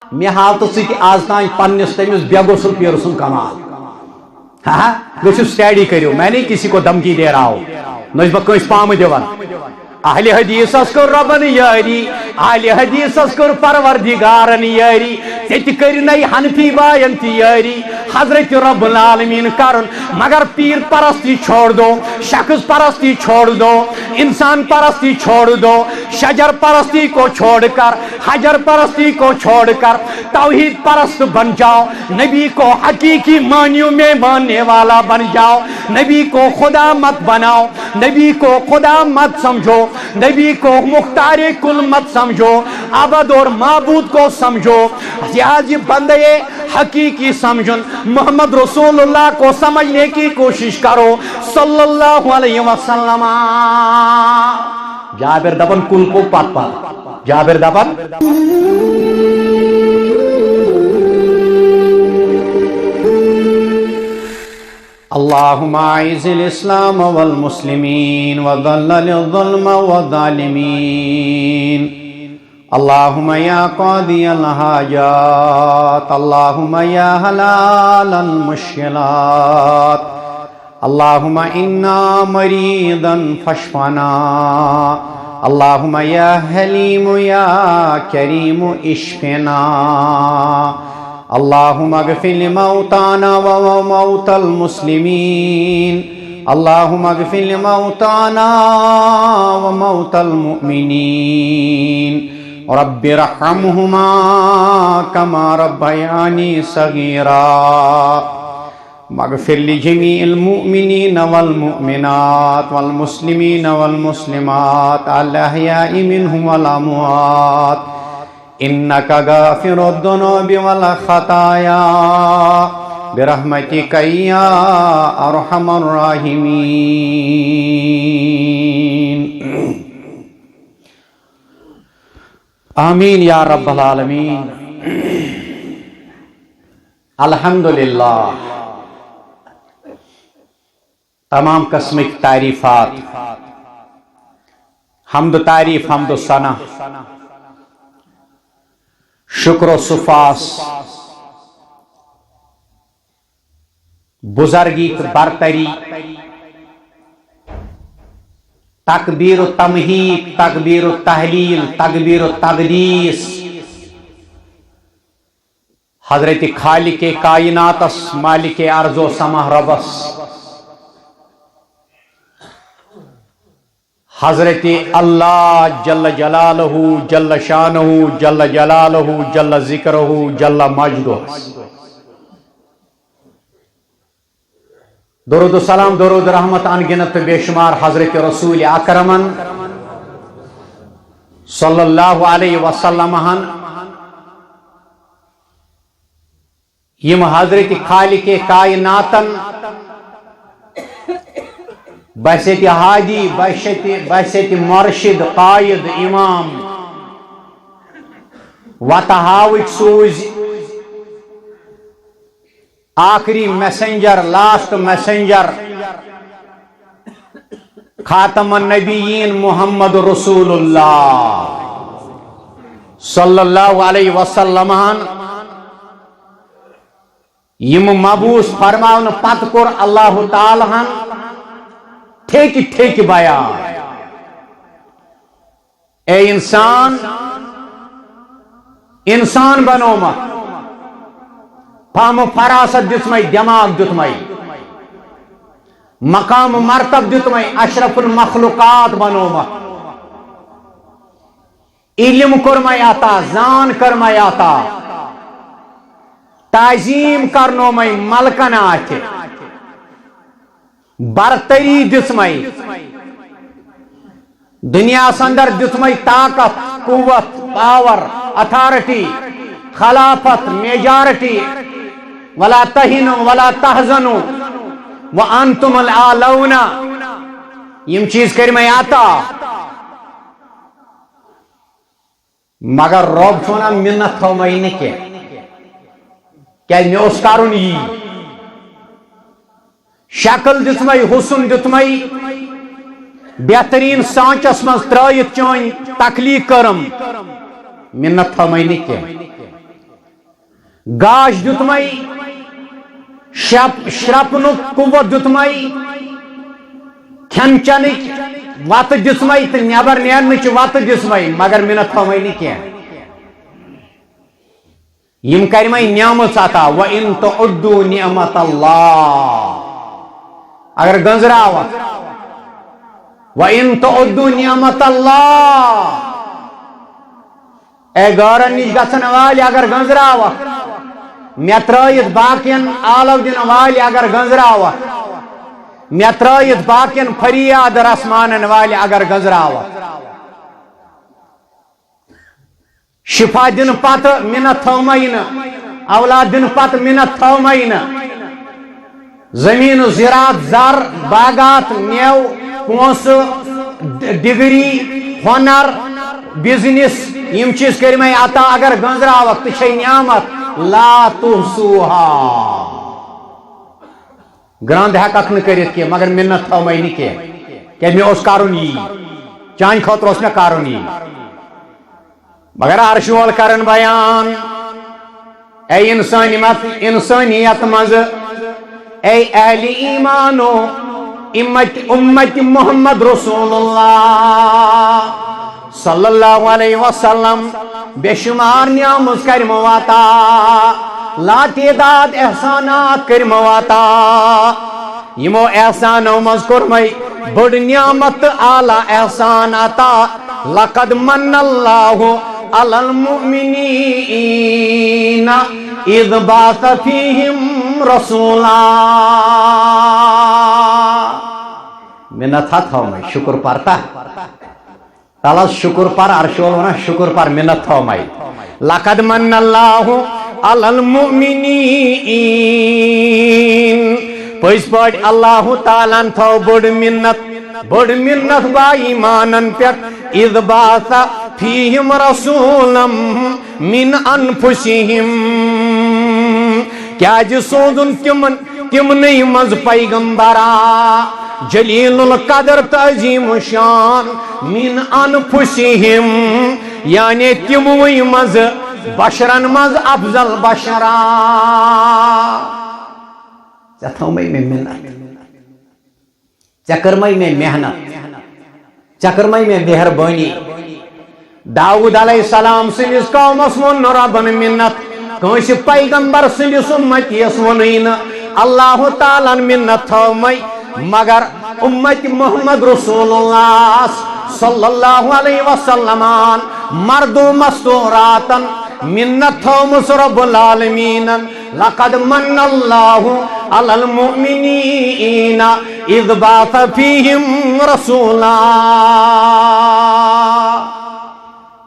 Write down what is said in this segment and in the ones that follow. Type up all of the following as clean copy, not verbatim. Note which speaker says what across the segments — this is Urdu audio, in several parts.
Speaker 1: مے ہاو تو سی آز تان پنس تمس بے غسل پیر سن کمال گھو سٹڈی کرو میں نہیں کسی کو دھمکی دے رہا ہوں نہ بہت پام دان اہل حدیث کر ربن یاری اہل حدیث کر پروردگارن یاری تے کرن حنفی بائن تہ یاری حضرت رب العالمین کرن مگر پیر پرستی چھوڑ دو شخص پرستی چھوڑ دو انسان پرستی چھوڑ دو شجر پرستی کو چھوڑ کر حجر پرستی کو چھوڑ کر توحید پرست بن جاؤ نبی کو حقیقی معنیوں میں ماننے والا بن جاؤ نبی کو خدا مت بناؤ نبی کو خدا مت سمجھو نبی کو مختار کل مت سمجھو عبد اور معبود کو سمجھو یہ بندے حقیقی سمجھن محمد رسول اللہ کو سمجھنے کی کوشش کرو صلی اللہ علیہ وسلم جابر دبن کل کو پات پات جابر دبن اللهم اعز الاسلام والمسلمين وذلل الظلم والظالمين اللهم يا قاضي الحاجات اللهم يا حلال المشكلات اللهم انا مريضا فاشفنا اللهم يا حليم يا كريم اشفنا اللهم اغفر لموتانا وموتى المسلمين اللهم اغفر لموتانا وموتى المؤمنين رب ارحمهما كما ربياني صغيرا واغفر لجميع المؤمنين والمؤمنات والمسلمين والمسلمات الأحياء منهم والأموات إنك غافر الذنوب والخطايا برحمتك يا أرحم الراحمين آمین یا رب العالمین الحمدللہ تمام قسم کی تعریفات حمد و تعریف حمد و ثنا شکر و سفاس بزرگی برتری تکبیر و تمہید تکبیر و تحلیل تکبیر و تقدیس حضرت خالق کائنات مالک ارض و سماء ربس حضرت اللہ جل جلالہ جل شانہ جل جلالہ جل ذکرہ جل مجدہ درود و سلام درود رحمت ان گنت بے شمار حضرت رسول اکرمن صلی اللہ علیہ وسلم یم حضرت خالق کائناتن بحثیت ہادی بحثیت مرشد قائد امام وتہاوک سوز آخری میسنجر لاسٹ میسنجر خاتم النبیین محمد رسول اللہ صلی اللہ علیہ وسلم یم مبوس فرماون پت کور اللہ تعالی ٹھیک بیان اے انسان بنومت فہم فراست دتمے دماغ دتمے مقام مرتب دتمے اشرف المخلوقات بنومت علم کرمے عطا زان کرمے عطا تعظیم کرنومے ملکن آتھ برتری دتمے دنیا اندر دتمے طاقت قوت پاور اتھارٹی خلافت میجارٹی ولا تہنوا ولا تحزنوا وانتم الاعلون یم چیز کرمے عطا مگر رب چھونا منت تھومے نکے کیا مے اوس کرن یہ شکل دتمے حسن دتمے بہترین سانچس مز ترائیت چون تخلیق کرم منت تھومے نکے گاش دیتمے شرپنک قوت دیتمے کھین چنک وت دسمے تو نبر نیرنچ وت دسمے مگر منت تھومے نی کی یم کرمے نعمت عطا وَإِن تُعُدُّوا نِعْمَةَ اللَّهِ اگر گنزراوت وَإِن تُعُدُّوا نِعْمَةَ اللَّهِ اے گارن نش گژھن والی اگر گنزراوت مے ترٲیِتھ باقین آلو دن والی اگر گنزراوت مے ترٲیِتھ باقین فریاد رسمانن والی اگر گنزراوت شفا دن پت منت تھومے نا اولاد دن پت منت تھومے نا زمین زراعت زر باغات میو پونس ڈگری ہنر بزنس یم چیز کرمے عطا اگر گنزراوت تو چھ نعمت لا تحصوها گراند ہیکک نہ کرت کی مگر منت تھومے نی کی مے اوس کرن یی چان خاطر اوس مے کرن یی مگر عرش وول کرن بیان اے انسانیت مز اے اہل ایمانو امت محمد رسول اللہ صلی اللہ علیہ وسلم بے شمار نعمت کرم واتا لا تعداد احسانات کرم واتا یمو احسانو مز کورمے بڑ نعمت اعلی احسان عطا لقد من اللہ على المؤمنين إذ بعث فيهم رسولا منت تھومے شکر پرتا تلس شکر پر عرشول ونہ شکر پر منت تھومے لقد من اللہ على المؤمنين پز پٹ اللہ تعالیٰ تھو بڑ منت با ایمانن پٹ اذ بعث فیہم رسولا من انفسہم کیا جی سوزن تمنی مز پیغمبرا جلیل القدر تعظیم شان من انفسہم یعنی تموی مز بشرن مز افضل بشرا چتھومے میں منت چکرمے میں محنت چکرمے میں مہربانی داؤد علیہ السلام سندس قومس ون ربن منت کنس پیغمبر سندس امتیس ونین اللہ تعالیٰ منت تھومے مگر امت محمد رسول اللہ صلی اللہ علیہ وسلم مردو مستوراتن منت تھومس رب العالمین لقد من اللہ على المؤمنین اذ بعث فیہم رسولا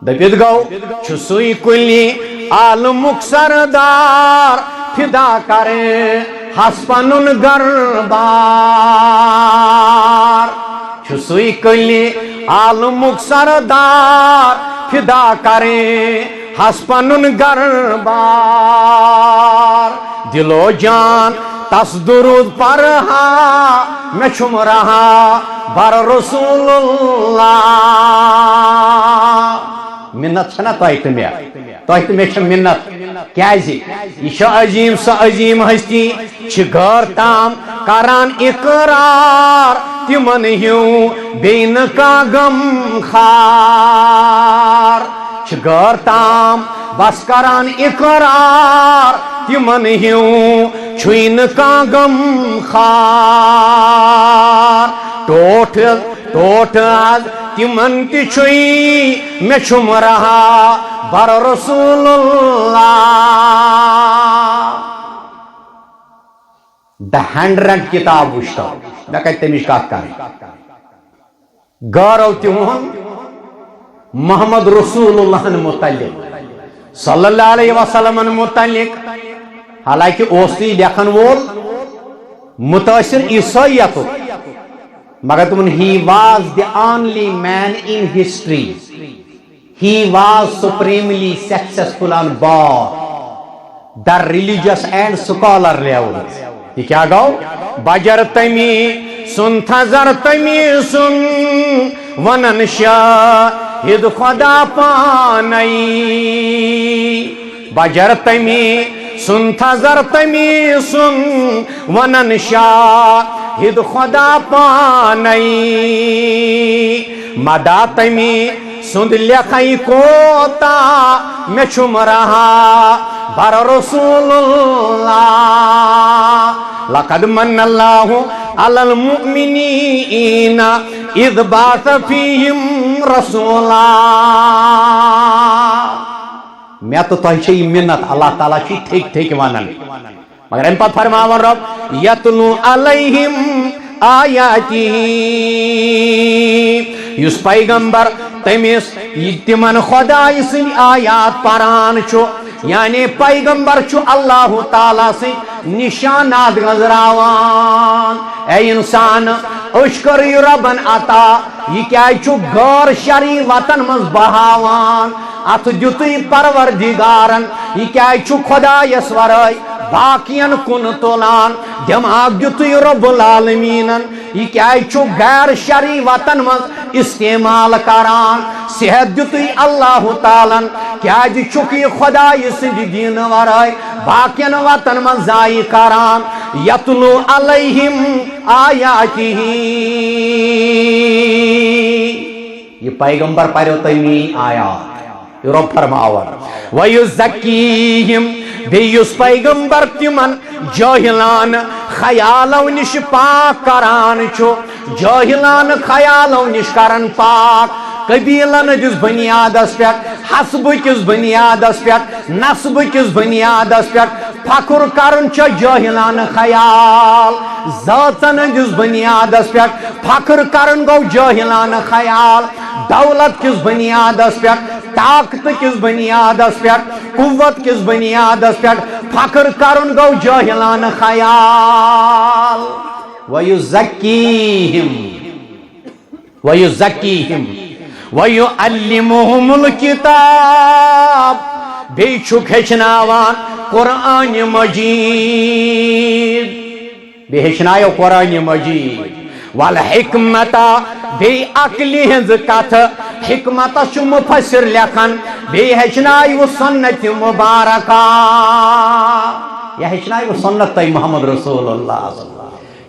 Speaker 1: دپت گو چھسوئی کلی عالمک سردار فدا کرے ہسپنن گربار چھسوئی کلی عالمک سردار فدا کرے ہسپنن گربار دلو جان تس درود پرہا میں چھم رہا بر رسول اللہ منت چھنا توہت میں چھ منت کیا جی یہ عظیم سا عظیم ہستی چھ گھر تام کران اقرار تمن ہیوں بین کا غم خار چھ گھر تام بس کران اقرار تمن ہیوں چھوین کا غم خار ٹوٹ آز تمن تی چھوئی میں چھم رہا بر رسول اللہ دا 100 کتاب وشتو میں کہتے مشکات کریں گارو تیمون محمد رسول اللہ متعلق صلی اللہ علیہ وسلم متعلق حالانکہ اوستی لیکن وول متاثر عیسائیت مگر تمن he was the only man in history. He was supremely successful on both the religious and scholar levels. یہ کیا گو بجر تمی سن تھزر تمی سن ونن شاہد خدا پانائی بجر تمی سن تھزر تمی سن ونن شاہد خدا پانئی مدا تمی سند لکھائی کوتا میں چھم رہا بر رسول اللہ لقد من اللہ علی المؤمنین اذ بعث فیہم رسولا میں تو تہچے منت اللہ تعالیٰ چی ٹھیک ٹھیک وانن مگر ان پر فرماون رب یتلو علیہم آیاتی یس پیغمبر تمس تمن خدای سن آیات پران چھو یعنی پیغمبر چھو اللہ تعالیٰ سے نشانات گزراوان اے انسان اشکر ربن عطا یہ کیا چھو غور شرعی وطن مز بہاوان ات دیتی پروردگارن یہ کیا چھو خدا یسورائی باقین کن تولان دماغ دیتی رب العالمینن یہ کیا چھو غیر شرعی وطن مز استعمال کران صحت دیتی اللہ تعالیٰ کیا جی چکی خدا سند دین ورائی باقین وطن مز زائی کران یتلو علیہم آیاتی یہ پیغمبر پریو تیمی آیات رب فرماور وَيُزَكِّيهِمْ بیس پیغمبر تمن جاہلان خیالو نش پاک کران چھو جاہلان خیالو نش کرن پاک قبیلن جس بنیادس پہ حسب کس بنیادس پہ نسب کس بنیادس پہ فخر کرن چھ جاہلان خیال ذاتن جس بنیادس پہ فخر کرن گو جاہلان خیال دولت کس بنیادس پہ طاقت کس بنیادس پہ قوت کس بنیادس پہ فخر کرن گو جاہلان خیال وَيُزَكِّيهِمْ وَيُعَلِّمُهُمُ الْكِتَابِ بیچھک ہچناوان قرآن مجید بے ہچنایو قرآن مجید والحکمتا بے عقلی ہنز کت حکمتا چو مفسر لکھن بے ہچنایو سنت مبارکہ یا ہچنایو سنت تی محمد رسول اللہ صلی اللہ علیہ وسلم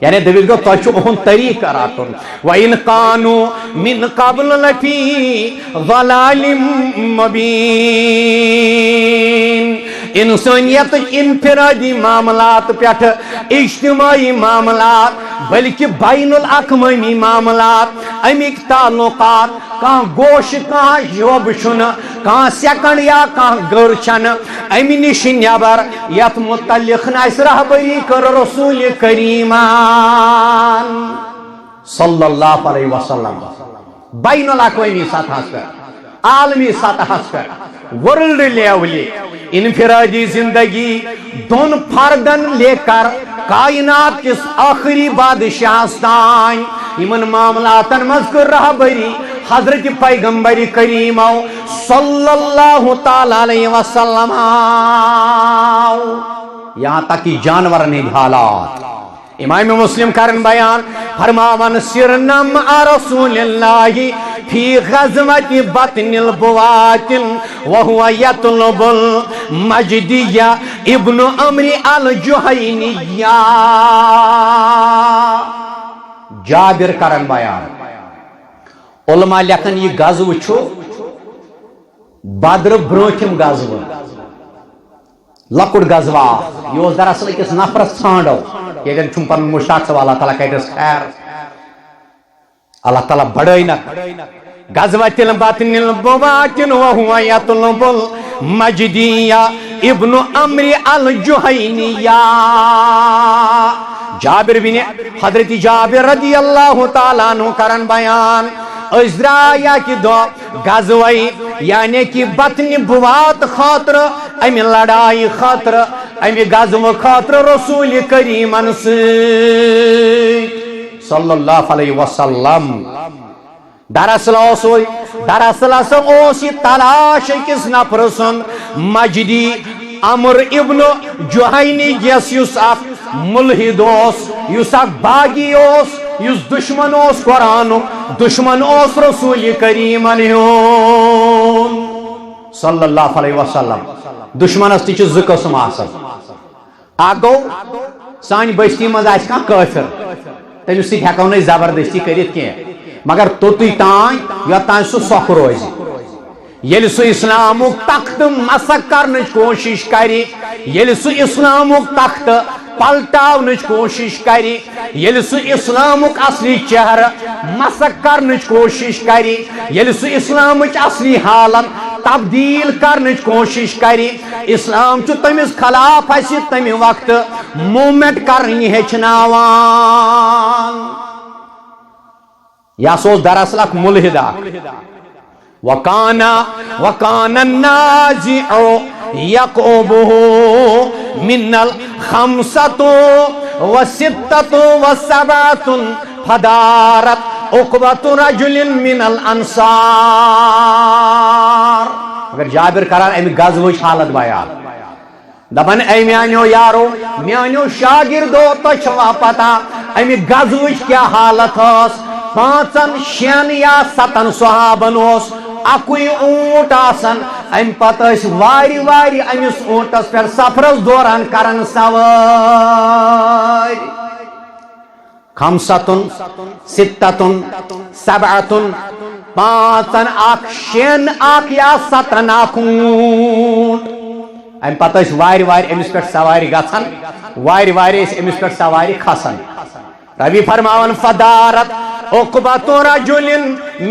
Speaker 1: یعنی دبیل گو تو اہن طریقہ راتن وَإِنْ قَانُوا مِنْ قَبْلُ لَفِي ضَلَالٍ مُبِينٍ انسانیت انفرادی معاملات پیٹھ اجتماعی معاملات بلکہ بین الاقوامی معاملات امیک تعلقات کان گوش کان جوب چھن کان سیکنڈ یا کان گر چھن امی نش نیبر یت متعلق ناس رہبری کر رسول کریمان صلی اللہ علیہ وسلم بین الاقوامی سطح پر عالمی سطح پر ورلڈ لیولی انفرادی زندگی دون فردن لے کر کائنات کس آخری بادشاہستان ایمن معاملاتن مذکر رہبری حضرت پیغمبر کریم صلی اللہ تعالی علیہ وسلم یہاں تک کہ جانور نے حالات امام مسلم کرن بیان فرماون سرنم رسول اللہ فی غزوت بطن البواتن وهو يطلب المجدیہ ابن عمرو الجہینیہ جابر کرن بیان علماء لکھن یہ غزو چھو بدر برونٹھم غزو لکڑ غزوہ یہ دراصل کس نفرس ژھانڈو یہ چھم پن مشتاق صاحب اللہ تعالیٰ کہتس خیر اللہ تعالیٰ بڑھائی نہ غزوۃ البطن البواتن وهو يطلب المجدیہ ابن عمرو الجہینیہ جابر بن حضرت جابر رضی اللہ تعالیٰ عنہ کرن بیان ازرایا کی دو غزوی یعنی کہ بطن بوات خاطر امی لڑائی خاطر امی غزو خاطر رسول کریم صلی اللہ علیہ وسلم دراصل اوسی تلاش کس نفرسن مجدی عمر ابن جہینی یس اخ ملحد یس اخ باغی یس دشمن قرآن دشمن رسول کریم صلی اللہ علیہ وسلم دشمنس تہ زٕ قسم آسان اکھ گو سانہِ بستی منٛز آسہِ کانٛہہ کٲفر تٔمِس سۭتۍ ہٮ۪کو نہٕ أسۍ زبردستی کٔرِتھ کینٛہہ مگر توٚتُے تانۍ یوٚت تانۍ سُہ سۄکھ روزِ ییٚلہِ سُہ اِسلامُک تختہٕ مسخ کرنٕچ کوٗشِش کرِ ییٚلہِ سُہ اِسلامُک تختہٕ پلٹاونٕچ کوٗشِش کرِ ییٚلہِ سُہ اِسلامُک اصلی چہرٕ مسخ کرنٕچ کوٗشِش کرِ ییٚلہِ سُہ اِسلامٕچ اصلی حالت تبدیل کرنٕچ کوٗشِش کرِ اِسلام چھُ تٔمِس خلاف اَسہِ تَمہِ وقتہٕ موٗمٮ۪نٹ کرنہِ ہیٚچھناوان یہِ ہسا اوس دراصل اکھ مُلحد اکھ وَكَانَ النَّازِعُ يَقْعُبُهُ مِنَ الْخَمْسَةُ وَسِتَّةُ وَسَبْعَةٌ فَدَارَتْ عُقْبَةُ رَجُلٍ مِنَ الْأَنصَارِ مگر جابر کران اَمہِ غزوٕچ حالت بیان دپان اے میانیو یارو میانیو شاگردو تۄہہِ چھوا پتہ اَمہِ غزوٕچ کیٛاہ حالت ٲس 5 6 یا 7 صحابن اوس اکوئی اونٹ آسان ام پتہ ٲسۍ وارِ وارِ أمِس اونٹس پٮ۪ٹھ سفرس دوران کران سوٲرۍ 5 6 7 5 اکھ 6 اکھ یا 7 اکھ اونٹ ام پتہ ٲسۍ وارِ وارِ أمِس پٮ۪ٹھ سوارِ گژھان وارِ وارِ ٲسۍ أمِس پٮ۪ٹھ سوارِ کھسان ربی فرماون فدارت عقبۃ رجل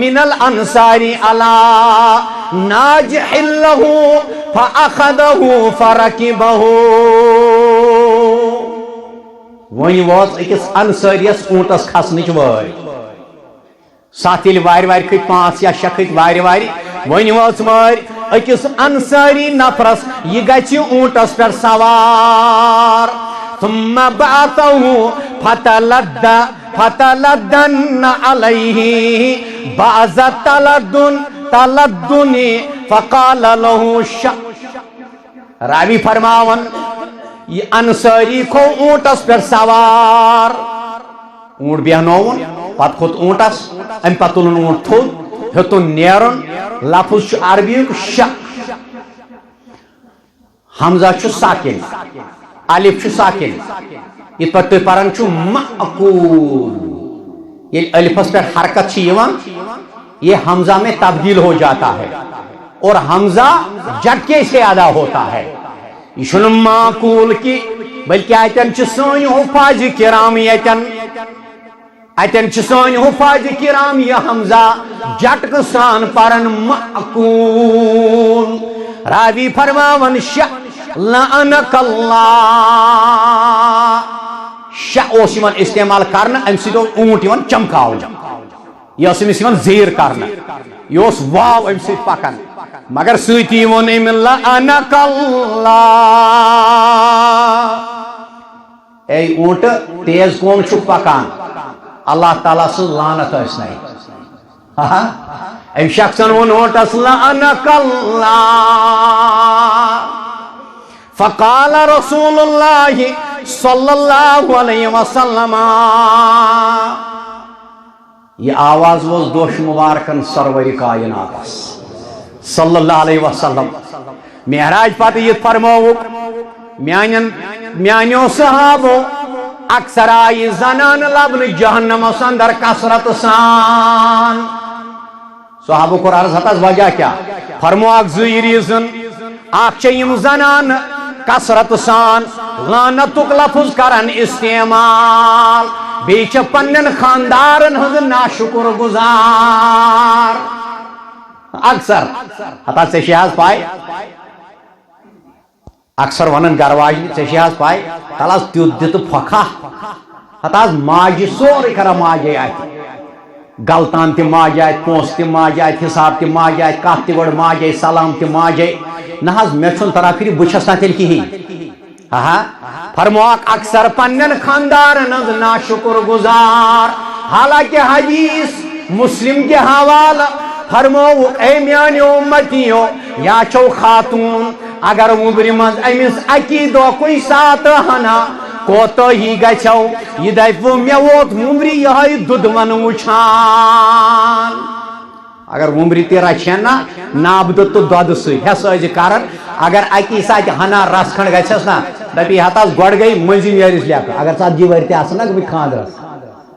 Speaker 1: من الانصار على ناجح له فاخذه فركبه ون واژ أکِس انصاریس اونٹس کھسنٕچ وٲرۍ سَتھ ییٚلہِ وارِ وارِ کھٔتۍ 5 یا 6 کھٔتۍ وارِ وارِ ون وٲژ وٲرۍ أکِس انصاری نفرس یہِ گژھِ اونٹس پٮ۪ٹھ سوار ثم بعثه فتلدن عليه بعض تلدن فقال له راوی فرماون یہ انصاری کھو اونٹس پر سوار اونٹ بیہنوون پت کھوت اونٹس ام پت تُلُن اونٹ تھوٚد ہیوٚتُن نیرُن لفظ چھُ عربیُک حمزہ چھُ ساکن الف چھُ ساکن یِتھ پٲٹھۍ تُہۍ پران چھُو معقول ییٚلہِ الفس پٮ۪ٹھ حرکت چھِ یِوان یہ حمزہ میں تبدیل ہو جاتا ہے اور حمزہ جھٹکے سے ادا ہوتا ہے یہ چھُنہٕ معقول کی بلکہ اتن چھِ سٲنۍ حفاظ کرام اتن چھِ سٲنۍ حفاظ کرام یہ حمزہ جھٹکہٕ سان پران معقول راوی فرماون لعنک اللہ شاہ اوس یِوان استعمال کرنہٕ امہِ سۭتۍ اوس اونٹ یِوان چمکاونہٕ یہِ ٲس أمِس یِوان زیٖر کرنہٕ یہِ اوس واو امہِ سۭتۍ پکان مگر سۭتی ووٚن أمۍ لعنک اللہ اے اونٹہٕ تیز کون چھُکھ پکان اللہ تعالیٰ سٕنٛز لعنت ٲسنَے أمۍ شخصن ووٚن اونٹس لعنک اللہ فقال رسول اللہ صلی اللہ علیہ وسلم یہ آواز ووز دوش مبارکن سرور کائنات صلی اللہ علیہ وسلم معراج پتہ یہ فرموک میانیو صحابو اکثر آئی زنان لبن جہنم اندر کثرت سان صحابو کو عرض حتاز وجہ کیا فرمو اک زی ریزن اک چیم زنان کثرت سان لعنتک لفظ کرن استعمال بیچ پنن خاندارن ہز ناشکر گزار اکثر حتا ژےٚ حظ پاے اکثر ونن گرواجنہِ ژےٚ حظ پاے تل حظ تیُتھ دِتہٕ پھۄکھا ہتا حظ ماجہِ سورُے کران ماجے اتھِ غلطان تہِ ماجے اتھِ پونٛسہٕ تہِ ماجے اتھِ حساب تہِ ماجے اتھِ کتھ تہِ گۄڈٕ ماجے سلام تہِ ماجے نہ حظ مےٚ چھُنہٕ تران فِکرِ بہٕ چھس نہ تیٚلہِ کِہیٖنۍ فرموک اکثر پنن خاندارن ہٕنٛز ناشکر گزار حالانکہ حدیث مسلم کے حوالہ فرموک اے میانیو امتیو یا چھو خاتون اگر وُبرِ منٛز أمِس اکی دۄہ کُنہِ ساتہٕ ہنا کوتاہی گژھو یہِ دپہِ مےٚ ووت وُبرِ یِہوٚے دُدون وٕچھان اگر ومبری تہ رچھن نا نابد تو دود سز کران اگر اکی سات ہنا رس کھنڈ گھس نا دپی ہتس گۄڈٕ گئی مٔنزی نیرس لیکھ اگر 40 ؤری تہ آسن نا گٔمٕتۍ خاندرس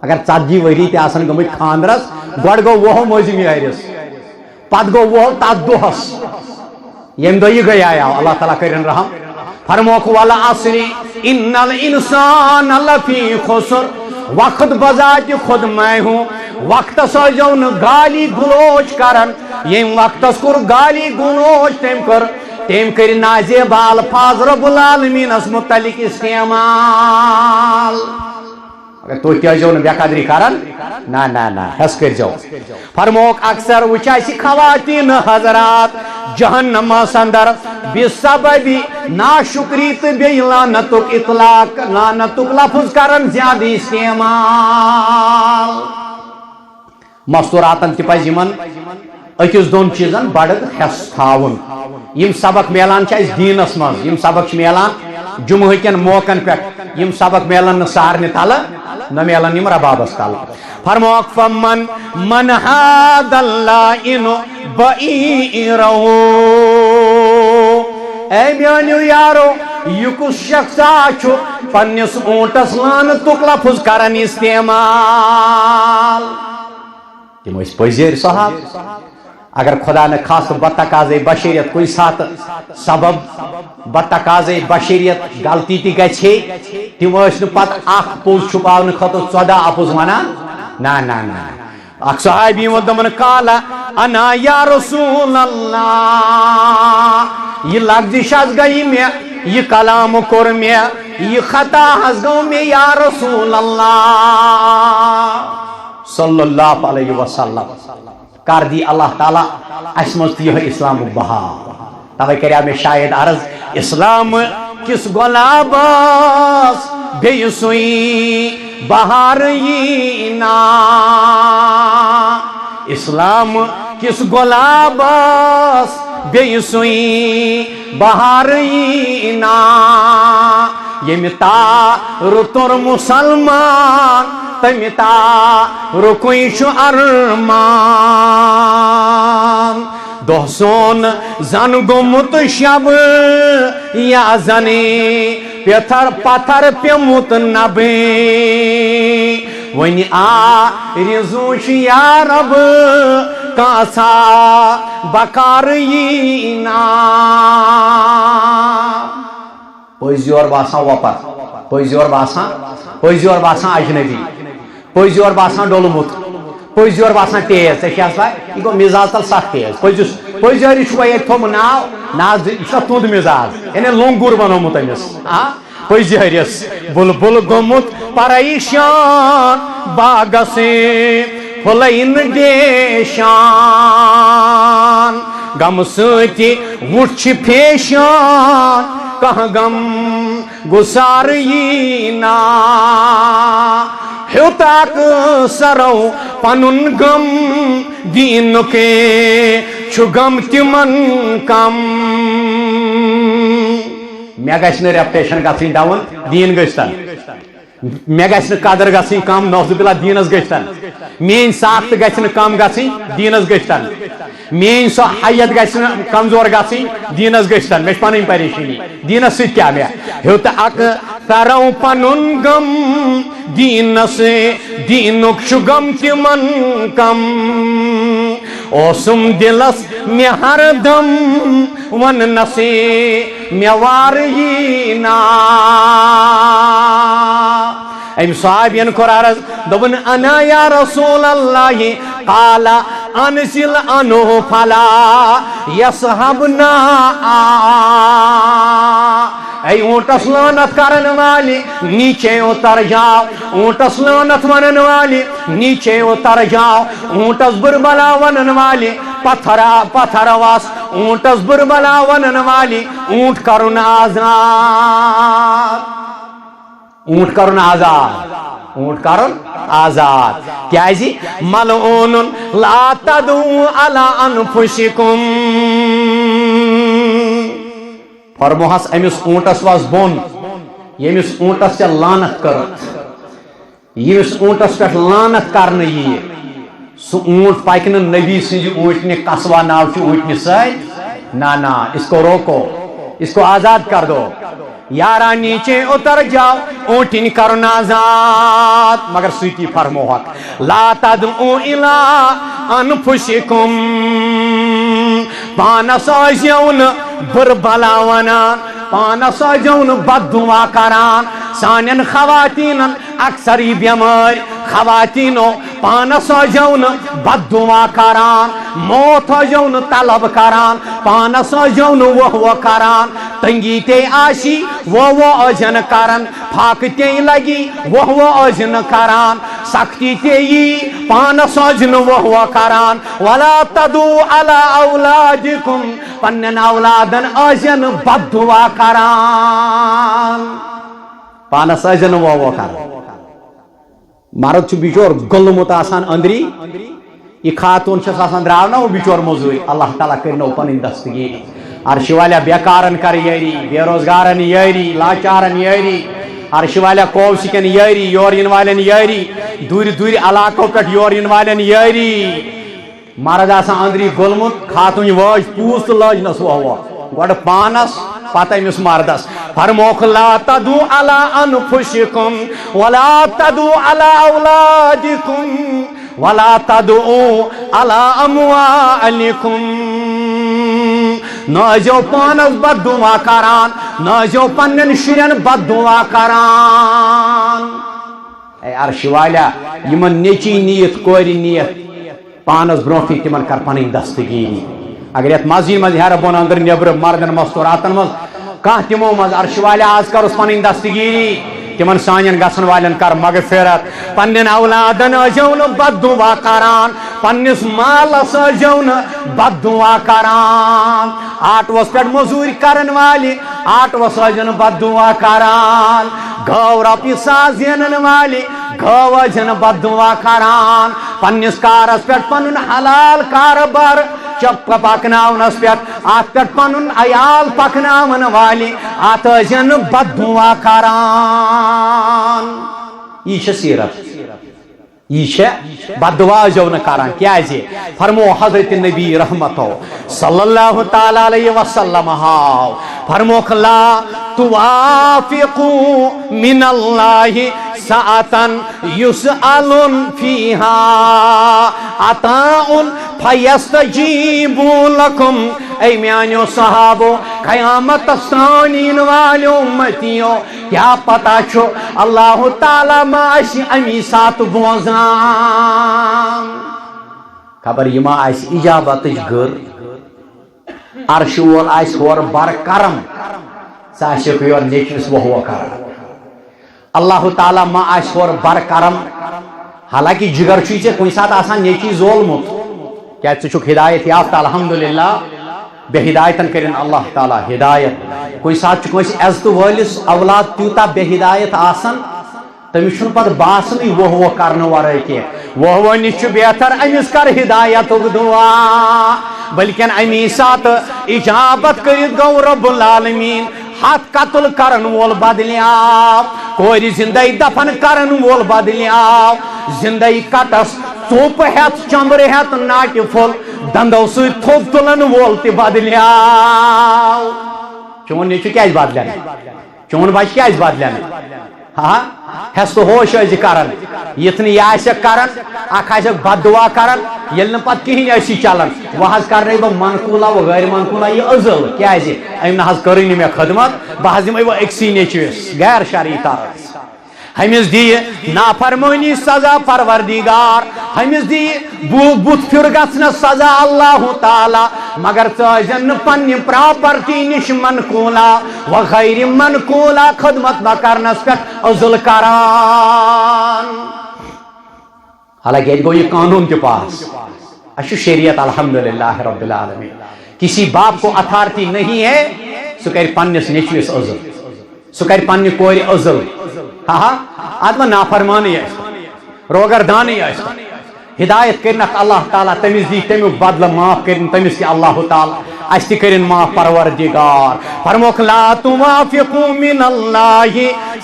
Speaker 1: اگر 40 ؤری تہ آسن گٔمٕتۍ خاندرس گۄڈٕ گوٚو وُہو مٔنزی نیرس پتہٕ گوٚو وُہو تتھ دۄہس ییٚمہِ دۄہ یہِ گٔیایو اللہ تعالیٰ کٔرِن رحم فرموکھ والعصر ان الانسان لفی خسر وقت بذات خود میں ہوں وقتس ٲسۍزیو نہٕ گالی گلوچ کران ییٚمۍ وقتس کوٚر گالی گلوچ تٔمۍ کٔرۍ نازیب الفاظ رب العالمیٖنس متعلق استعمال اگر تُہۍ تہِ ٲسۍزیو نہٕ بے قدری کران نہ ہٮ۪س کٔرۍزیو فرموکھ اکثر وٕچھ اَسہِ خواتیٖن حضرات جہنمس اندر بسبب ناشکری تہٕ بیٚیہِ لعنتُک اطلاق لعنتُک لفظ کران زیادٕ استعمال مستوراتن تہِ پزِ یِمن أکِس دۄن چیٖزن بڑٕ حٮ۪س تھاوُن یِم سبق میلان چھِ اَسہِ دیٖنس منٛز یِم سبق چھِ میلان جمعہ کٮ۪ن موقعن پٮ۪ٹھ یِم سبق میلان نہٕ سارنہِ تلہٕ نہ میلان یِم ربابس تلہٕ فرموکھ فمن من ہاد اللعین بعیرہ اے میانیو یارو یہ کس شخصا چھُ پننس اونٹس لعنتُک لفظ کران استعمال تم ٲسۍ پٔزۍ صحاب اگر خدا نہ خاص بتقاضے بشریت کُنہِ ساتہٕ سبب بتقاضے بشریت غلطی تہِ گژھِ تم ٲسۍ نہٕ پتہٕ اکھ پوٚز چھُپاونہٕ خٲطرٕ 14 اپُز ونان نہ اکھ صحابی ووٚن دوٚپُن قالا انا یا رسول اللہ یہ لفظش حظ گئی مےٚ یہ کلام کوٚر مےٚ یہ خطا حظ گوٚو مےٚ یا رسول اللہ صلی اللہ علیہ وسلم کر دی اللہ تعالیٰ اس مز تہ اسلام بہا توے کریا میں شاید عرض اسلام کس گلابس بیٚیہِ سُے بہار ییٖنا اسلام کس گلابس بیٚیہِ سُے بہار ییٖنا ییٚمہِ تارٕ توٚر مسلمان تمہِ تارُکُے چھُ ارمان دۄہ سون زن گوٚمُت شب یا زنے پتھر پیوٚمُت نبے وۄنۍ آرزوٗ چھُ یا رب کانٛژھا بکار ییٖنا پٔزۍ یورٕ باسان وۄپر پٔزۍ یورٕ باسان اجنبی پٔزۍ یورٕ باسان ڈوٚلمُت پٔزۍ یورٕ باسان تیز ژےٚ چھےٚ پاے یہِ گوٚو مِزاز تل سخ تیز پٔزۍ یورٕ چھُوا ییٚتہِ تھوٚمُت ناو یہِ چھُ تُند مِزاج یعنی لونگُر بنومُت أمِس پٔزۍ یٲرِس بُلبُل گوٚمُت پریشان باغس پھُلے نہٕ ڈیشان غمہٕ سۭتۍ وُٹھ چھِ پھیشان کانٛہہ غم گُسار ییٖنا ہیوٚت اکھ سرو پنُن غم دیٖنُک چھُ غم تِمن کم مےٚ گژھِ نہٕ ریپٹیشن گژھٕنۍ ڈاوُن دیٖن گٔژھتن مےٚ گژھِ نہٕ قدر گژھٕنۍ کم نوزُ باللہ دیٖنس گٔژھتن میٲنۍ ساختہٕ گژھِ نہٕ کم گژھٕنۍ دیٖنس گٔژھتن میٲنۍ سۄ حیت گژھِ نہٕ کمزور گژھٕنۍ دیٖنس گٔژھتن مےٚ چھِ پنٕنۍ پریشٲنی دیٖنس سۭتۍ کیٛاہ مےٚ ہیوٚت اکھ سرو پنُن غم دیٖنس دیٖنُک چھُ غم تِمن کم اوسُم دِلس مےٚ ہردم وننسے مےٚ وار ییٖنا أمۍ صحابین کوٚر عرض دوٚپُن انا یا رسول اللہ قالا انزل عنہ فلا یصحبنا اے اونٹس لعنت کرن والے نیچے اتر جاؤ اونٹس لعنت ونن والے نیچے اتر جاؤ اونٹس بربلا ونن والے پتھر واس اونٹس بربلا ونن والے اونٹ کرن آزاد اونٹ کرن آزاد کیازِ ملعون لا تدعوا علی انفسکم فرموہس امس اونٹس واس بون ییٚمِس اونٹس ژےٚ لعنت کٔرٕتھ ییٚمِس اونٹس پٮ۪ٹھ لعنت کرنہٕ ییہِ سو اونٹ پکن نبی سنجھ اونٹنی قصوہ ناو چھ اونٹنی سید نا اس کو روکو اس کو آزاد کر دو یارا نیچے اتر جاؤ اونٹنی کرو آزاد مگر سویتی فرمو حق لا تدعو الى انفسکم پانس آجیون بربلا ونان پانس آجیون بد دعا کران سانین خواتین اکثری بیمار خواتینو پانس آجیون بد دعا کران موت آجیون طلب کران پانس آجیون وہ کران تنگی تے آشی وہ آجن کران پھاکتے لگی وہ آجن کران سختی تے یہ پانس آجن وہ کران ولا تدو علی اولادکم پنن اولادن آجن بد دعا کران پانس آجن وہ کران مرد چھ بچور گلمت آسان اندری یہ خاتون چھس آسان دراونا وہ بچور موضوعی اللہ تعالیٰ کرنو پنن دستگیری عرش والا بیکارن کر یاری بے روزگارن یاری لاچارن یاری عرش والا کوسکن یاری یورین والن یاری دور دور علاقوں پہ یورین والن یاری مرد آسان اندری گلمت خاتون واج پوست لاجنس وہ گوڑ پانس پتہ امس مردس فرموک لا تدو علی انفسکم ولا تدو علی اولادکم ولا تدو علی اموالکم ناجو پانس بد دعا کران ناجو پنن شرین بد دعا کران اے عرش والا یمن نیچی نیت کوری نیت پانس برونٹی تمن کر پنن دستگیری اگر یت مسجد مز ہر بون اندر نیبر مردن مستوراتن مز کان تمو مز عرش والا آز کر اس پنن دستگیری تمن سانین گسن والن کر مغفرت پنن اولادن اجون بد دعا کران پنس مالس اجون بد دعا کران آٹوس پہ مزوری کرن والی آٹوس اجن بد دعا کران گو رپی ساز زینن والی گو اجن بد دعا کران پنس کارس پہ پنن حلال کاربار چپ پکناونس پہ ات پہ پن عیال پکناون والی ات اجن بد دعا کران یہ سیرت یہ بد دعا جو کران کیا فرمو حضرت نبی رحمتو صلی اللہ تعالی علیہ وسلم فرمو لا توافقوا من اللہ ساعتن یسألن فیہا عطاء فیستجیبو لکم اے میانیو صحابو قیامت سانین والی امتیو کیا پتا چھو اللہ تعالی معاشی امی سات بوزان خبر یہ ما آئیس اجابت گر عرش وول آئیس ہور بر کرم ساشک یور نیچوس وہ کرم اللہ تعالی ما آئیس ہور بر کرم حالانکہ جگر چیزیں کوئی ساتھ آسان نیچی ظلمت کیا چوک ہدایت یافتہ الحمدللہ بے ہدایتن کرن اللہ تعالی ہدایت کوئی ساتھ چکو عزت وٲلِس اولاد تیوتا بے ہدایت آسن تمس چھُنہٕ پتہٕ باسنٕے وہ کرنہٕ ورٲے کینٛہہ وہ نِش چھُ بہتر أمِس کر ہدایتُک دعا بلکن امی سات اجابت کرت گو رب العالمین ہاتھ قتل کرن وول بدلیاو کوری زندگی دفن کرن وول بدلیاو زندگی کٹس ژوٚپ ہیتھ چمبر ہیتھ ناٹہِ پھوٚل دندو سۭتۍ تھوٚپ تُلن وول تہِ بدلیاو چون نیچو کیٛازِ بدلن چون بچہ کیٛازِ بدلن ہاں ہس تو ہوش ٲسۍ کران یِتھ نہٕ یہِ آسٮ۪کھ کران اکھ آسٮ۪کھ بد دعا کران ییٚلہِ نہٕ پتہٕ کِہیٖنۍ ٲسی چلان وۄنۍ حظ کرنٲے بہٕ منقوٗلا و غٲر منقوٗلا یہِ عٔضل کیٛازِ أمۍ نہ حظ کٔرٕے نہٕ مےٚ خدمت بہٕ حظ دِمے وۄنۍ أکسٕے نیچوِس غیر شرعی طرز ہمس دی نافرمانی سزا پروردگار ہمس دی بت پھر گھنس سزا اللہ تعالی مگر ژن پنہ پراپرٹی نش منقولا و غیر منقولا خدمت نہ کرنس پہ عزل کران حالانکہ یہ گو یہ قانون کے پاس اچھا شریعت الحمدللہ رب العالمین کسی باپ کو اتھارٹی نہیں ہے سہ کر پنس نیچوس عزل سہ کر پنہ کور عزل ہاں اتم نافرمانی روگردانی ہدایت کرنک اللہ تعالیٰ تمس دی تمیک بدلہ معاف کرن تمس تہ اللہ تعالیٰ اس تہ کرن معاف پروردگار فرموک لا توافقوا من اللہ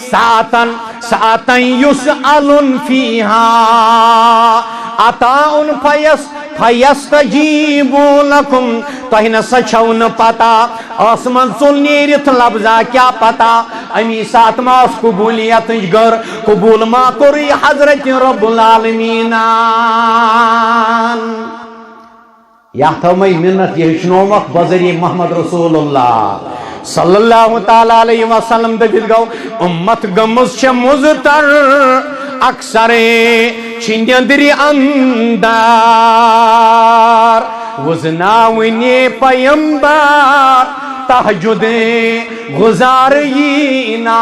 Speaker 1: ساعتن یسألن فیہا عطاء فیستجیبوا لکم تۄہہِ نسا چھو نہٕ پتہ آسمان ژوٚل نیٖرِتھ لفظا کیا پتہ امی ساتھ ما ٲس قبولیتٕچ گر قبول ما کوٚر یہِ حضرت رب العالمیٖنن یا تھو میں منت یہ ہچنومک بذریعہ محمد رسول اللہ صلی اللہ تعالی علیہ وسلم دبت گو امت گمز چھ مزتر اکثر چھندری اندار وزناونی پیمبر تہجد گزارینا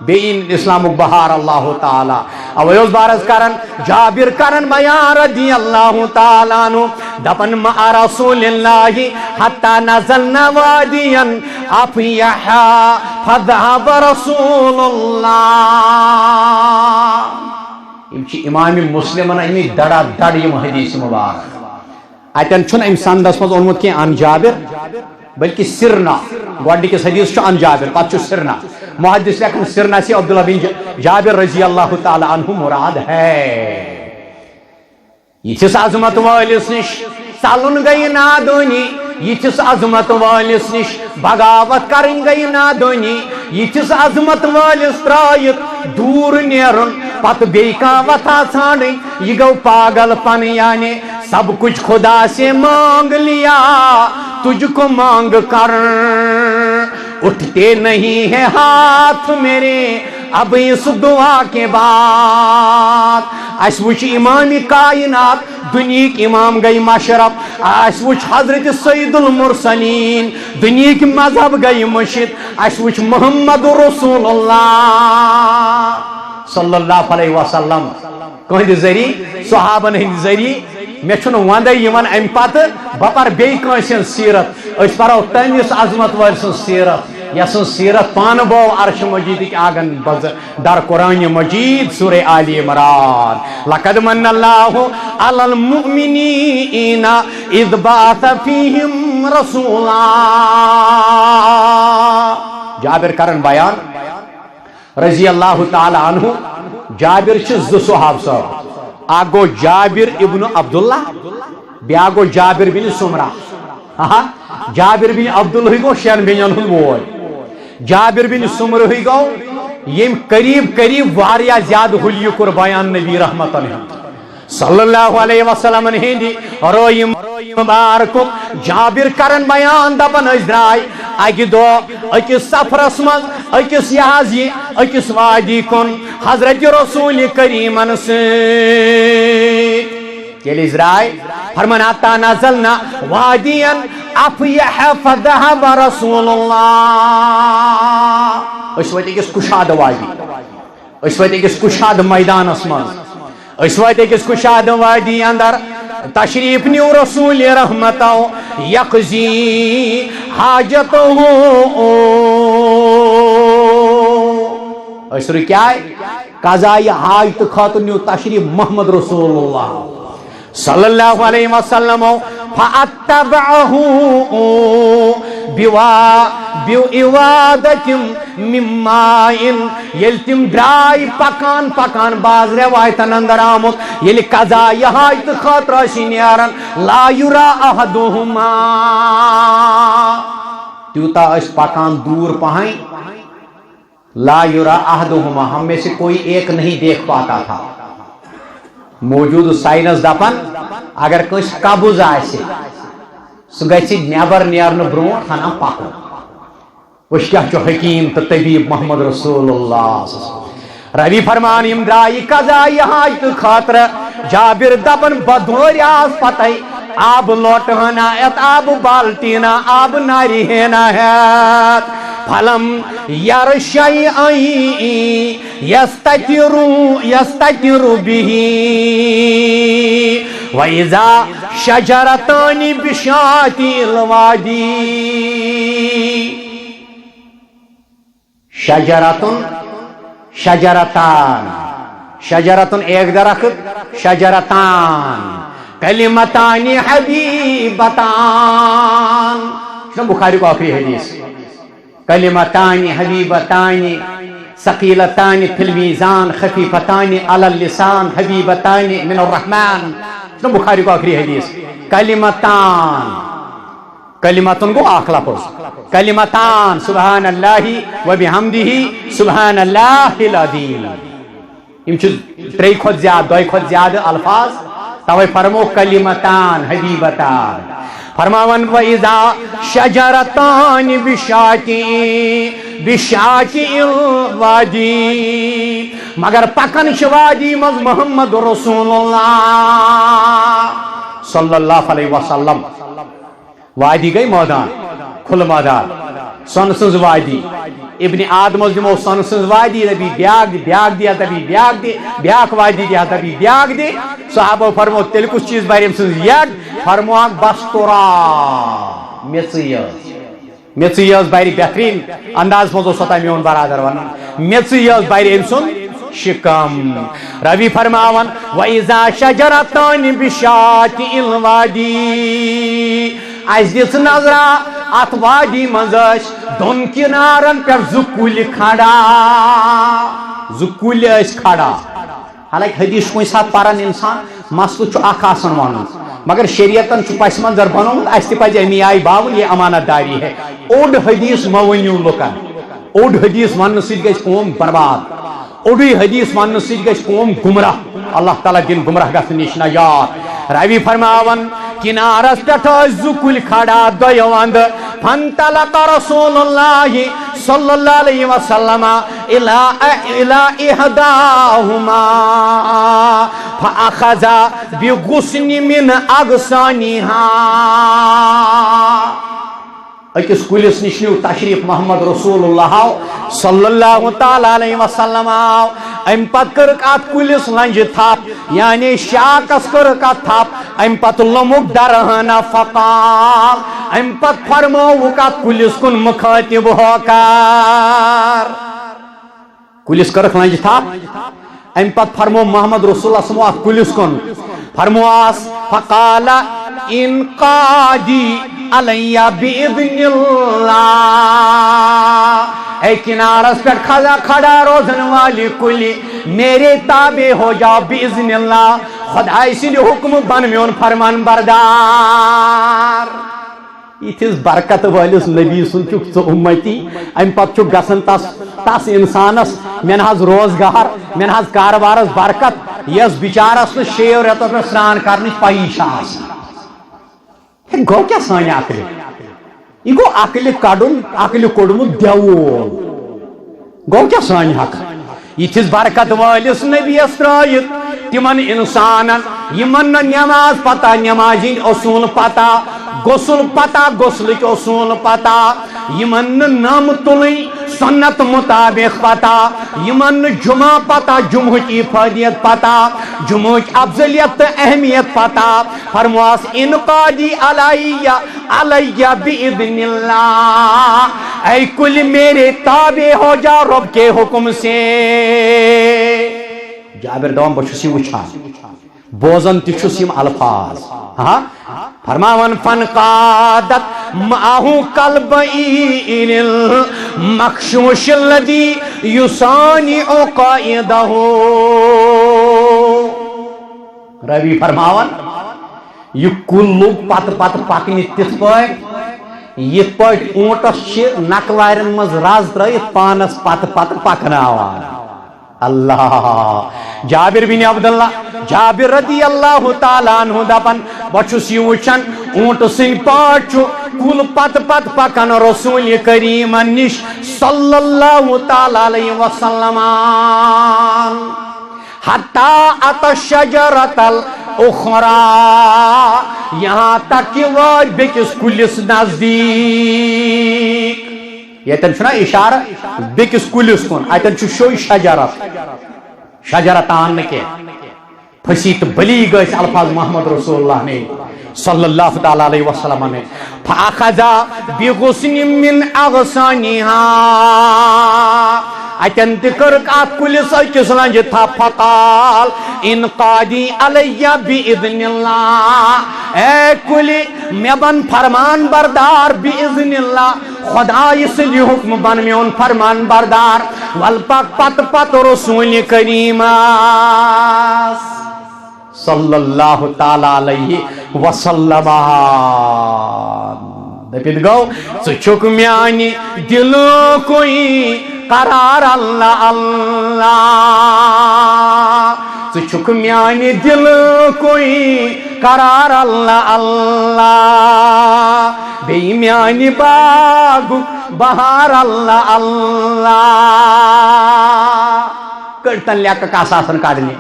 Speaker 1: بین اسلام بہار اللہ تعالی اویوز بارز کرن جابر کرن بیان رضی اللہ تعالیٰ عنہ دپن مع رسول اللہ حتی نزلنا وادیا افیحا فذهب رسول اللہ امام مسلمن امی دڑا دڑ یم حدیث مبارک اتن چھن ام سندس مز اونمت کی ان جابر بلکہ سرنا گوڈی کس حدیث چھ ان جابر پتہ چھ سرنا محدث لیکن سرنا سے عبداللہ بن جابر رضی اللہ تعالی عنہ مراد ہے یتھس عظمت والس نش ژلن گئی نادونی یتھس عظمت والس نش بغاوت کرن گئی نادونی یتھس عظمت والس ترائیت دور نیرن پت بی کا وتھا ژھانڈن یہ گو پاگل پن یعنی سب کچھ خدا سے مانگ لیا تجھ کو مانگ کر اٹھتے نہیں ہیں ہاتھ میرے اب اس دعا کے بعد اس وچ امام کائنات دنیا کی امام گئی مشرف اس وچ حضرت سید المرسلین دنیا کی مذہب گئی مرشد اس وچ محمد رسول اللہ صلی اللہ علیہ وسلم کہند ذریعہ صحابن ہند ذریعہ میں چھن وندے یمن ام پتہ بپر بیٚیہِ کٲنٛسہِ ہٕنٛز سیرت أسۍ پرو تٔمِس عظمت وٲلۍ سٕنٛز سیرت یسن سیرت پان بو عرش مجید آگن در قرآن مجید سورہ آل عمران لقد من اللہ علی المؤمنین اذ بعث فیہم رسولا جابر کرن بیان رضی اللہ تعالی عنہ جابر چھ زٕ صحاب صاحب اکھ گو جابر ابن عبداللہ بیاکھ گو جابر بن سمرہ جابر بن عبداللہ گو شین بنین ہند وول جابر بن سمرہ گو یم قریب قریب واریاہ زیادہ حلیہ کور بیان نبی رحمت علیہ صلی اللہ علیہ وسلم ہندی رویم مبارک جابر کرن بیان دپن اس درائے اکی دو اکس سفرس من اکس یازی اکس وادی کن حضرت رسول کریمن سے یلی درائے فرمان آتا نزلنا وادیا افیح فذهب رسول اللہ اس وقت اکس کشاد وادی اس وقت اکس کشاد میدان اسمان اس وقت اکس کشاد وادی اندر تشریف نیو رسول رحمتو یقضی حاجتو اس رو کیا ہے قضائی حاجت خاطر نیو تشریف محمد رسول اللہ صلی اللہ علیہ وسلم فاتبعہ بیوادت من مائن یل تم درائی پکان پکان باز روایتن اندر آمد یل قضائی حاجت خاطر نیارن لا یرا احدہما تیوتا اس پکان دور پہائیں لا یرا احدہما ہم میں سے کوئی ایک نہیں دیکھ پاتا تھا موجود سائنس دپان اگر کس قبض آسے سہ گژھِ نیبر نیرن برونٹھ ہنا پکن وش کیا چھو حکیم تو طبیب محمد رسول اللہ روی فرمان یم درائی قضائی حاجت خاطر جابر دپن بدور آس پتہ آب لوٹ ہنا ایت آب بالٹینا آب ناری ہینا ہیت فلم یرشیئن یستتر به وَإِذَا شَجَرَتَانِ بِشَاطِ الْوَادِي شجرتن ایک درخت شجرتان کلمتان حبیبتان بخاری کو آخری حدیث کلمتان حبیبتان ثقيلتان في الميزان خفيفتان على اللسان حبيبتان من الرحمن. شنو بخاري کو آخری حدیث. کلمتان گو اخ لفظ. کلمتان سبحان اللہ و بحمدہ سبحان اللہ العظیم. یم چھ ترے کھت زیادہ دوئی کھت زیادہ الفاظ توے فرمو کلمتان حبیبتان. فرماون وَإِذَا شَجَرَتَانِ بِشَاطِئِ الْوَادِي. مگر پکن چھ وادی مز محمد رسول اللہ صلی اللہ علیہ وسلم. وادی گئی میدان کھل میدان سن سنز وادی. ابن آدم دمو سن سنز وادی دبی بیاگ دیا دبی بیاک وادی دیا دبی بیاگ دی. صحابہ فرمو تیل کچھ چیز باریم سنز یاد فرمو آنک بستورا میچیز باری بہترین انداز مزو ستا میون برادر ونن میچیز باری امسن شکم. روی فرماون وَإِذَا شَجَرَتَانِ بِشَاطِئِ الْوَادِي. اس دس نظرہ ات وادی مزش دون کنارن پر زکول کھڑا زکول اس کھڑا. حالانکہ حدیث کوئی ساتھ پارن انسان مسئلہ چھ اخ آسن ونن مگر شریعتن چھ پس منظر بنومت اس تہ پزِ امی آئی باون یہ امانت داری ہے. اوڈ حدیث مونیو لکن اوڈ حدیث ون سۭتۍ گژھِ قوم برباد. اوڈی حدیث ون سۭتۍ گژھِ قوم گمراہ. اللہ تعالیٰ دن گمراہ گژھنہٕ نش نجات. روی فرماون کنارس پہ زکل کھڑا دو وند فانطلق رسول اللہ صلی اللہ علیہ وسلم الى احداہما فاخذ بغصن من اغصانها. اکس کلس نش نیو تشریف محمد رسول اللہ صلی اللہ تعالی علیہ وسلم. ام پت کرک ات کلس لنج تھپ یعنی شاکس کرک ات تھپ ام پت لومک درہنا فقال ام پت فرموک ات کلس کن مخاطب ہوکار. کلس کرک لنج تھپ ام پت فرمو محمد رسول اللہ صلی اللہ ات کلس کن فرمواس فقال انقادی علی باذن اللہ. اے کنارس پر کھڑا روزن والی کلی میرے تابع ہو جاؤ باذن اللہ. خدا اسی لیے حکم بن میون فرمان بردار. یتھس برکت والس نبی سن چھ امتی ام پت چھ گسن تس انسانس من حظ روزگار من حظ کاربارس برکت یس بچارس شیو رتس پہ سران کرنچ پیش آسان. گو کیا سانہ عقل یہ گو عقل کڑن عقل کوڑمت دیوول گو کیا سانہ حق. یتھس برکت والس نبیس ترائیت تمن انسانن یمن نماز پتہ نماز اصول پتہ غسل پتہ غسلک اصول پتہ یمن نم تلن سنت مطابق پتہ یمن جمعہ پتہ جمعہ افادیت پتہ جمعہ افضلیت اہمیت پتہ. فرمواس انقادی علیہ باذن اللہ. اے کل میرے تابع ہو جا رب کے حکم سے. جابر دوم بچس وچھان بوزن تچھس یم الفاظ ہاں فرماون فانقادت معه قلبئ المخشوش الذي يصانع قائده. روی فرماون یہ کل پت پت پکنہ تھ پت اونٹس نقوارن مز رز ترت پانس پت پت پکناوان. اللہ جابر بن عبداللہ جابر رضی اللہ تعالیٰ عنہ دپن بچس یہ وچن اونٹ سن پاٹ کل پت پت پکن رسول کریم نش صلی اللہ تعالیٰ علیہ وسلم حتی ات الشجرۃ الاخری. یہاں تک کہ وہ بیکس کلس نزدیک. یتن چھنا اشارہ بیکس کلس کن اتن چھ شوی شجرت شجرتان کے پھسی تو بلی گئے الفاظ محمد رسول اللہ نے صلی اللہ تعالی علیہ وسلم نے. فاخذ بغصن من اغصانها اتن تکرک ات کلس اکس لنج تھا فقال ان قادی علی باذن اللہ اے کلی مے بن فرمان بردار باذن اللہ خدای سند حکم بن میون فرمان بردار ول پک پت پت رسول کریم صلی اللہ تعالی علیہ وسلم دپت گو ثک میانی دل کوئی قرار اللہ اللہ ثک میانی دل کوئی قرار اللہ اللہ be Miani Bagh Bihar Allah Allah کڑتن leak کاساسن کڑنی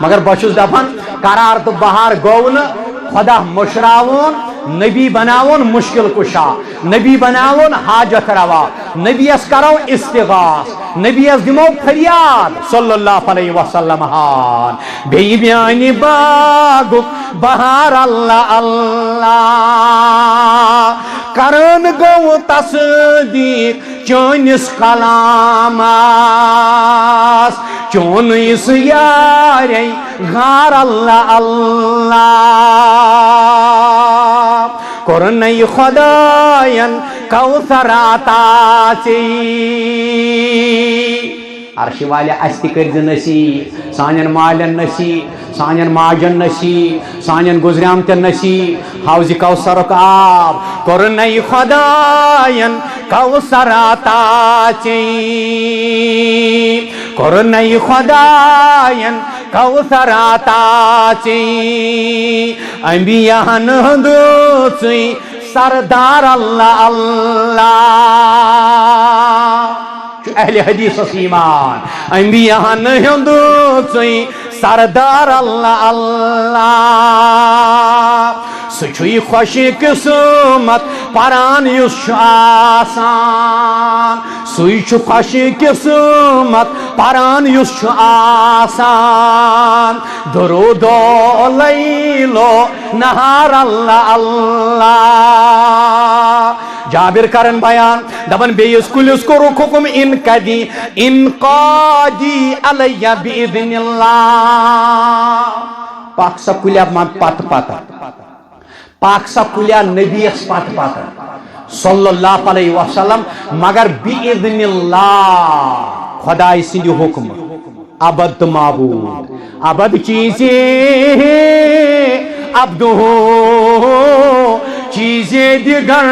Speaker 1: مگر بچس دپان قرار تو بہار گو نا خدا مشراون نبی بناون مشکل کشا نبی بناون حاجت روا نبی اس کرو استغاث نبی اس دمو فریاد صلی اللہ علیہ وسلم ہان بی بیانی باغ بہار اللہ اللہ کرن گو تصدیق چونس کلاماس چون اس یاری غار اللہ اللہ کرنی خداین کوثر عطا چی عرش والے استی کرد نصیب سانین مالین نصیب سانین ماجن نصیب سانین گزریامتن نصیب حوض کوثر آب کرنی خداین کوثر عطا چی کرنی خداین کوثر عطا چی انبیاء ہندوچی سردار اللہ اللہ اہل حدیث ایمان انبیاء ہندوچی سردار اللہ اللہ سچوی خوشی قسمت پران یس آسان سوچ خوشی قسمت پران یس آسان درود و لیلو نہار اللہ اللہ جابر کرن بیان دبن بیس کلس کو رکھکم ان کدی ان قادی علی باذن اللہ پاک سا کلیا پت پت پاک سا کلیا نبی اس پت پت صلی اللہ علیہ وسلم مگر باذن اللہ خدای سندی حکم عبد معبود عبد چیزیں عبد ہو چیزیں دیگر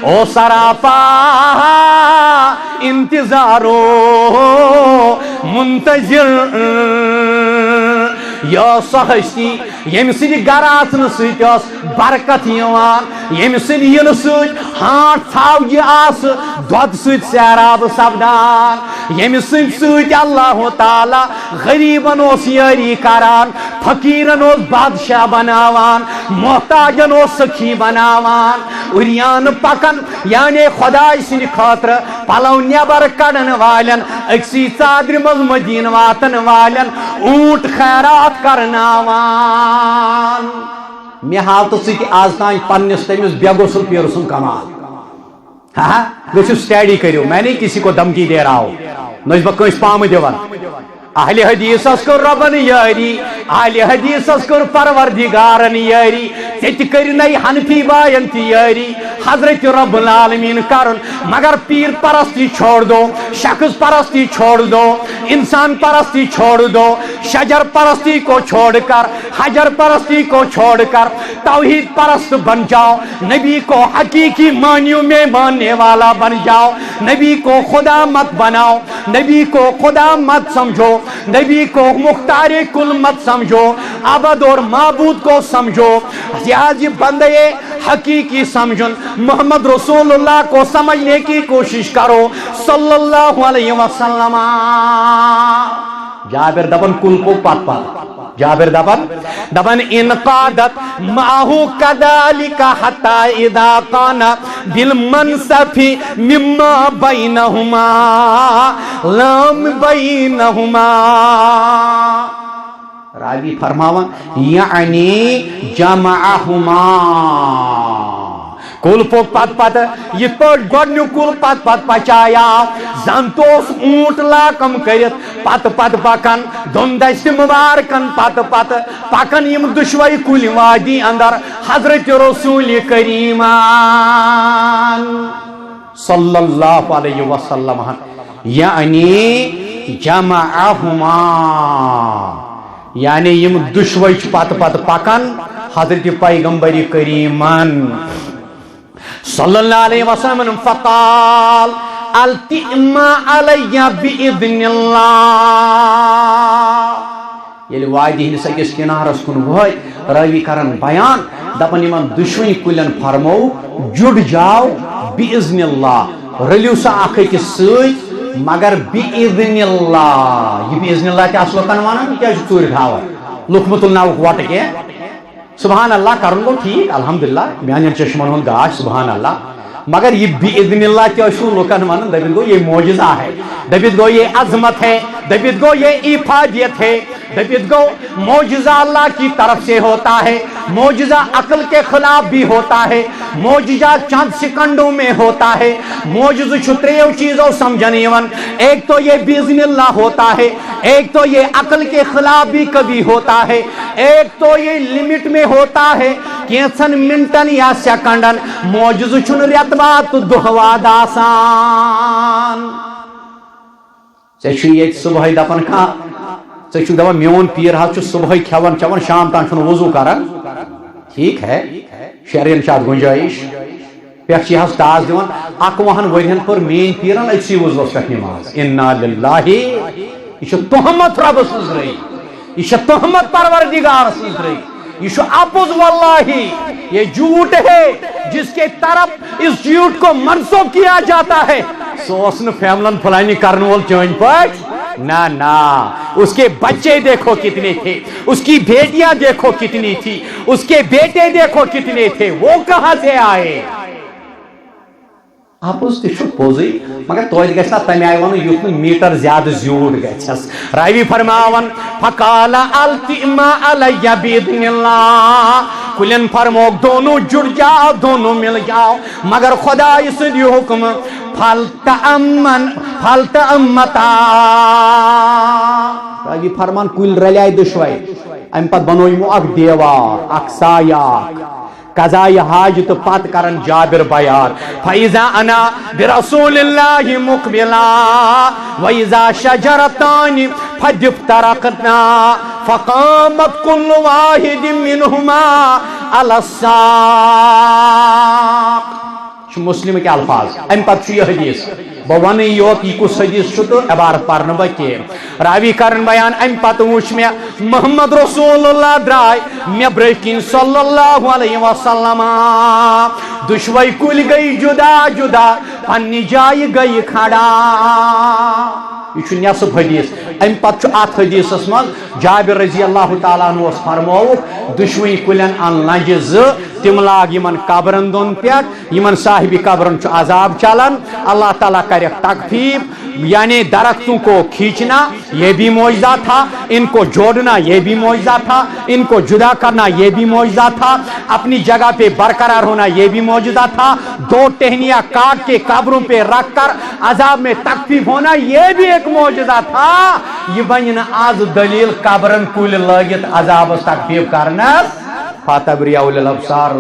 Speaker 1: او سراپا انتظارو منتظر یا سہستی یم سن گر اچن ست برکت یم سن ین ست ہانٹ تھو آس دود ست سیراب سپدان یم سن ست اللہ تعالی غریبن یاری کران فقیرن بادشاہ بناوان محتاجن سخی بناوان اریان پکن یعنی خدای سن خاطر پلو نبر کڑن والن اکسی ژادر مز مدین واتن والن اونٹ خیرات کرناوان مے حالت ست آز تان پنس تمس بے غسل پیر سن کمال گھو سٹڈی کرو میں نہیں کسی کو دھمکی دے رہا ہوں نہ بس پام دیوان اہل حدیث کر ربن یاری اہل حدیث کر پروردگارن یاری تت کرنی حنفی بائن تی یاری حضرت رب العالمین کرن مگر پیر پرستی چھوڑ دو شخص پرستی چھوڑ دو انسان پرستی چھوڑ دو شجر پرستی کو چھوڑ کر حجر پرستی کو چھوڑ کر توحید پرست بن جاؤ نبی کو حقیقی معنیوں میں ماننے والا بن جاؤ نبی کو خدا مت بناؤ نبی کو خدا مت سمجھو نبی کو مختار کل مت سمجھو عبد اور معبود کو سمجھو یہ بندے حقیقی سمجھن محمد رسول اللہ کو سمجھنے کی کوشش کرو صلی اللہ علیہ وسلم جابر دبن کل کو پات پات جابر دبن انقادت معه كذلك حتى اذا كان بالمنصف مما بينهما لام بينهما راوی فرماوا یعنی جمعهما کل پوک پت پت یہ پٹ گۄڈنیُک کل پت پت پچایا زن توس اونٹ لاکم کرت پت پت پکن دون دست مبارکن پت پت پکن یم دشوئی کل وادی اندر حضرت رسول کریمان صلی اللہ علیہ وسلم یعنی جمعہما یعنی یم دشوئی پت پت پکن حضرت پیغمبر کریمان صلی اللہ علیہ وسلم فقال التئما علی باذن اللہ یل وادی ہندس اکس کنارس کن وے راوی کرن بیان دپن یمن دشوئی کلین فرمو جڑ جاؤ باذن اللہ رلیو سا اخ أکس سۭتۍ مگر باذن اللہ یہ باذن اللہ کیا لکن ونان کیا ژوٗرِ کھاوان لوکمت الناوک وٹ کی سبحان اللہ کرن گو ٹھیک الحمدللہ میان چشمن ہند گاش سبحان اللہ مگر یہ باذن اللہ کیا لکن ونان دپت گو یہ معجزہ ہے دپت گو یہ عظمت ہے دپت گو یہ افادیت ہے دپت گو معجزہ اللہ کی طرف سے ہوتا ہے معجزہ عقل کے خلاف بھی ہوتا ہے معجزہ چند سیکنڈوں میں ہوتا ہے معجزہ چھتریو چیزوں سمجھنے یوان ایک تو یہ باذن اللہ ہوتا ہے ایک تو یہ عقل کے خلاف بھی کبھی ہوتا ہے ایک تو یہ لمٹ میں ہوتا ہے کینسن منٹن یا سیکنڈن معجزہ چھن ریتبات دہواد آسان ژےٚ یہ صبح دپان کھا ژےٚ دپان میون پیر حظ صبح کھیوان چوان شام تان چھُنہٕ وضو کران ٹھیک ہے شرعن چھِ اتھ گنجائش پٮ۪ٹھ چھِ حظ ٹاس دِوان 21 ؤرۍیَن پٔر میٲنۍ پیرن أکسٕے وضوَس پٮ۪ٹھ نماز انا للہ یہ چھِ تہمت رب سٕنٛز رٔیی یہ چھِ تہمت پروردگار سٕنٛز رٔیی یہ چھُ اپُز واللہ یہ جھوٹ ہے جس کے طرف اس جھوٹ کو منسوب کیا جاتا ہے سو اوس نہٕ فیملن فلانی کرن وول چٲنۍ پٲٹھۍ نہ اس کے بچے دیکھو کتنے تھے اس کی بیٹیاں دیکھو کتنی تھی اس کے بیٹے دیکھو کتنے تھے وہ کہاں سے آئے آپ اس پوزی مگر توتہ گھس نا تمہ آئی ون یُتھ نہٕ میٹر زیادہ زیوٗٹھ گژھٮ۪س راوی فرماون فقال التئما علی باذن اللہ کلین فرموک دونوں جڑ جاؤ دونوں مل جاؤ مگر خدائی سُنٛد یہ حکم فلتأمتا راوی فرمان کل رلیائے دشوئی ام پت بنو یمو اک دیوار اک سایاک قضاء حاجت پت کرن جابر بیان فاذا انا برسول اللہ مقبلا واذا شجرتان فافترقنا فقامت كل واحد منهما على الساق مسلم کے الفاظ ام پت یہ حدیث بہ ون یوت یہ کس حدیث تو عبارت پرن بہ کی راوی کرن بیان ام پت وچ میں محمد رسول اللہ درائے مے برکن صلی اللہ علیہ وسلم دشوئی کل گئی جدا جدا پنی جائے گئی کھڑا یہ نصف حدیث ام پت ات حدیث من جابر رضی اللہ تعالیٰ عنہ فرمو دشوئی کلین ان لنجہ تم لاگ یمن قبرن دون پٮ۪ٹھ یمن صاحب قبرن عذاب چلان اللہ تعالیٰ کرے تکفیف یعنی درختوں کو کھینچنا یہ بھی معجزہ تھا ان کو جوڑنا یہ بھی معجزہ تھا ان کو جدا کرنا یہ بھی معجزہ تھا اپنی جگہ پہ برقرار ہونا یہ بھی معجزہ تھا 2 ٹہنیاں کاٹ کے قبروں پہ رکھ کر عذاب میں تکفیف ہونا یہ بھی ایک معجزہ تھا یہ بن آز دلیل قبرن کل لگت عذاب تکفیف کرنا فاتبریاء الابصار